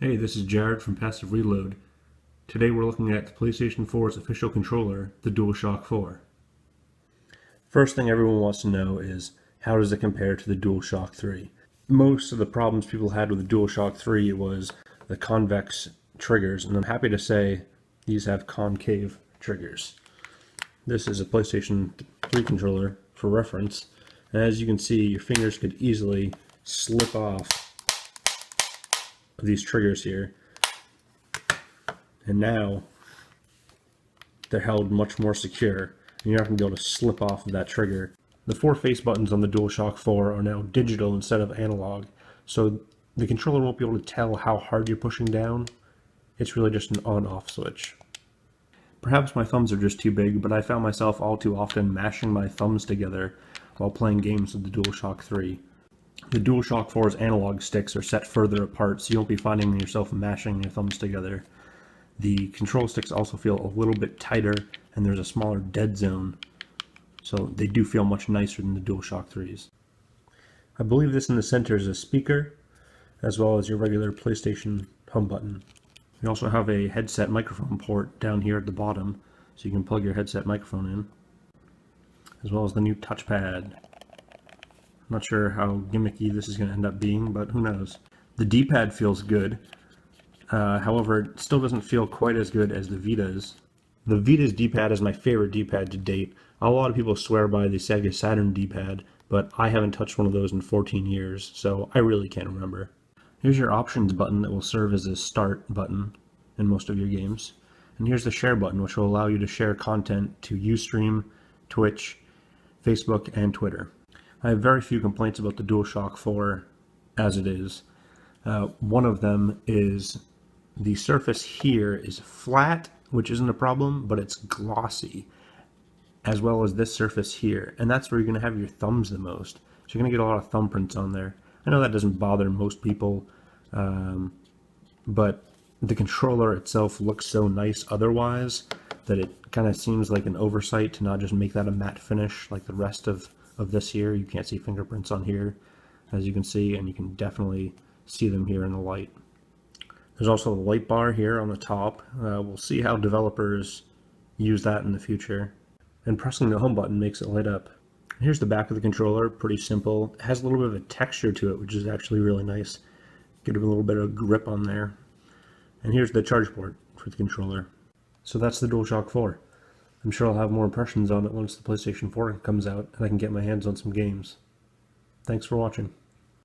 Hey, this is Jared from Passive Reload. Today we're looking at the PlayStation 4's official controller, the Dualshock 4. First thing everyone wants to know is, how does it compare to the Dualshock 3? Most of the problems people had with the Dualshock 3 was the convex triggers, and I'm happy to say these have concave triggers. This is a PlayStation 3 controller for reference, and as you can see, your fingers could easily slip off of these triggers here, and now they're held much more secure and you're not going to be able to slip off of that trigger. The four face buttons on the DualShock 4 are now digital instead of analog, so the controller won't be able to tell how hard you're pushing down. It's really just an on-off switch. Perhaps my thumbs are just too big, but I found myself all too often mashing my thumbs together while playing games with the DualShock 3. The DualShock 4's analog sticks are set further apart, so you won't be finding yourself mashing your thumbs together. The control sticks also feel a little bit tighter, and there's a smaller dead zone, so they do feel much nicer than the DualShock 3's. I believe this in the center is a speaker, as well as your regular PlayStation home button. You also have a headset microphone port down here at the bottom, so you can plug your headset microphone in, as well as the new touchpad. I'm not sure how gimmicky this is going to end up being, but who knows. The D-pad feels good. However, it still doesn't feel quite as good as the Vita's. The Vita's D-pad is my favorite D-pad to date. A lot of people swear by the Sega Saturn D-pad, but I haven't touched one of those in 14 years, so I really can't remember. Here's your options button that will serve as a start button in most of your games. And here's the share button, which will allow you to share content to Ustream, Twitch, Facebook, and Twitter. I have very few complaints about the DualShock 4 as it is. One of them is the surface here is flat, which isn't a problem, but it's glossy, as well as this surface here. And that's where you're going to have your thumbs the most. So you're going to get a lot of thumbprints on there. I know that doesn't bother most people, but the controller itself looks so nice otherwise that it kind of seems like an oversight to not just make that a matte finish like the rest of this here. You can't see fingerprints on here, as you can see, and you can definitely see them here in the light. There's also a light bar here on the top. We'll see how developers use that in the future. And pressing the home button makes it light up. Here's the back of the controller, pretty simple. It has a little bit of a texture to it, which is actually really nice. Get a little bit of grip on there. And here's the charge port for the controller. So that's the DualShock 4. I'm sure I'll have more impressions on it once the PlayStation 4 comes out and I can get my hands on some games. Thanks for watching.